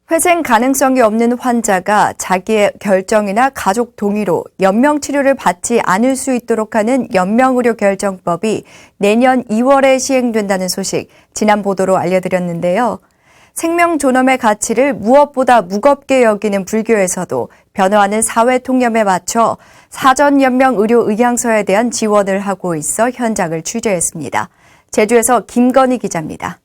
회생 가능성이 없는 환자가 자기의 결정이나 가족 동의로 연명치료를 받지 않을 수 있도록 하는 연명의료결정법이 내년 2월에 시행된다는 소식 지난 보도로 알려드렸는데요. 생명 존엄의 가치를 무엇보다 무겁게 여기는 불교에서도 변화하는 사회 통념에 맞춰 사전 연명 의료 의향서에 대한 지원을 하고 있어 현장을 취재했습니다. 제주에서 김건희 기자입니다.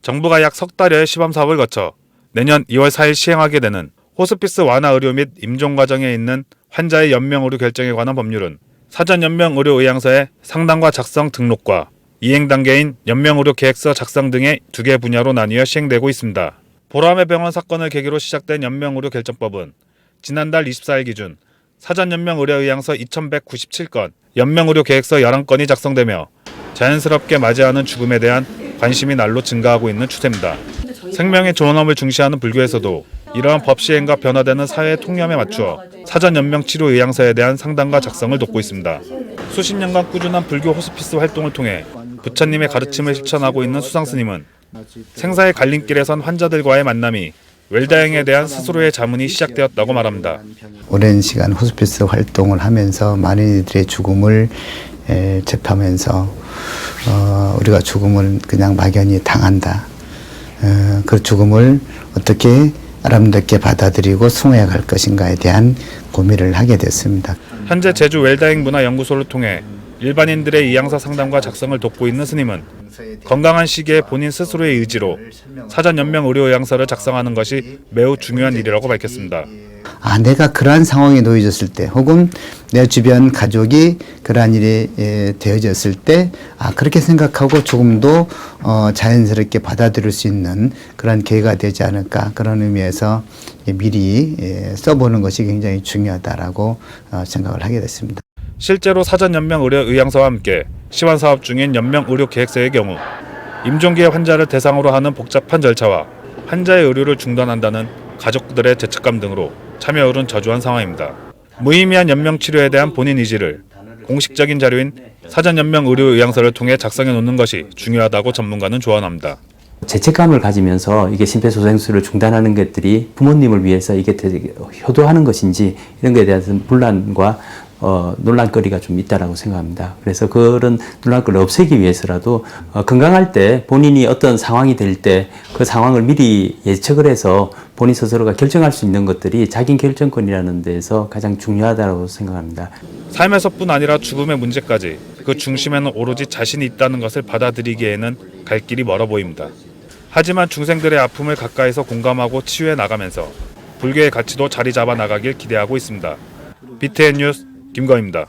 정부가 약 석 달여의 시범 사업을 거쳐 내년 2월 4일 시행하게 되는 호스피스 완화 의료 및 임종 과정에 있는 환자의 연명 의료 결정에 관한 법률은 사전 연명 의료 의향서의 상담과 작성 등록과 이행 단계인 연명 의료 계획서 작성 등의 두 개 분야로 나뉘어 시행되고 있습니다. 보라매 병원 사건을 계기로 시작된 연명 의료 결정법은 지난달 24일 기준 사전 연명 의료 의향서 2197건, 연명 의료 계획서 11건이 작성되며 자연스럽게 맞이하는 죽음에 대한 관심이 날로 증가하고 있는 추세입니다. 생명의 존엄을 중시하는 불교에서도 이러한 법 시행과 변화되는 사회의 통념에 맞추어 사전 연명 치료 의향서에 대한 상담과 작성을 돕고 있습니다. 수십 년간 꾸준한 불교 호스피스 활동을 통해 부처님의 가르침을 실천하고 있는 수상스님은 생사의 갈림길에 선 환자들과의 만남이 웰다잉에 대한 스스로의 자문이 시작되었다고 말합니다. 오랜 시간 호스피스 활동을 하면서 많은 이들의 죽음을 접하면서 우리가 죽음을 그냥 막연히 당한다. 그 죽음을 어떻게 아름답게 받아들이고 숭호해 갈 것인가에 대한 고민을 하게 됐습니다. 현재 제주 웰다잉 문화연구소를 통해 일반인들의 의향서 상담과 작성을 돕고 있는 스님은 건강한 시기에 본인 스스로의 의지로 사전 연명 의료 의향서를 작성하는 것이 매우 중요한 일이라고 밝혔습니다. 내가 그러한 상황에 놓여졌을 때 혹은 내 주변 가족이 그러한 일이 되어졌을 때 그렇게 생각하고 조금도 자연스럽게 받아들일 수 있는 그런 계기가 되지 않을까, 그런 의미에서 미리 써보는 것이 굉장히 중요하다라고 생각을 하게 됐습니다. 실제로 사전 연명 의료 의향서와 함께 시환 사업 중인 연명 의료 계획서의 경우 임종기의 환자를 대상으로 하는 복잡한 절차와 환자의 의료를 중단한다는 가족들의 죄책감 등으로 참여율은 저조한 상황입니다. 무의미한 연명 치료에 대한 본인 의지를 공식적인 자료인 사전 연명 의료 의향서를 통해 작성해 놓는 것이 중요하다고 전문가는 조언합니다. 죄책감을 가지면서 이게 심폐소생술을 중단하는 것들이 부모님을 위해서 이게 되게 효도하는 것인지 이런 것에 대한 분란과 논란거리가 좀 있다라고 생각합니다. 그래서 그런 논란거리를 없애기 위해서라도 건강할 때 본인이 어떤 상황이 될 때 그 상황을 미리 예측을 해서 본인 스스로가 결정할 수 있는 것들이 자기 결정권이라는 데서 가장 중요하다고 생각합니다. 삶에서뿐 아니라 죽음의 문제까지 그 중심에는 오로지 자신이 있다는 것을 받아들이기에는 갈 길이 멀어 보입니다. 하지만 중생들의 아픔을 가까이서 공감하고 치유해 나가면서 불교의 가치도 자리 잡아 나가길 기대하고 있습니다. BTN 뉴스 김건희입니다.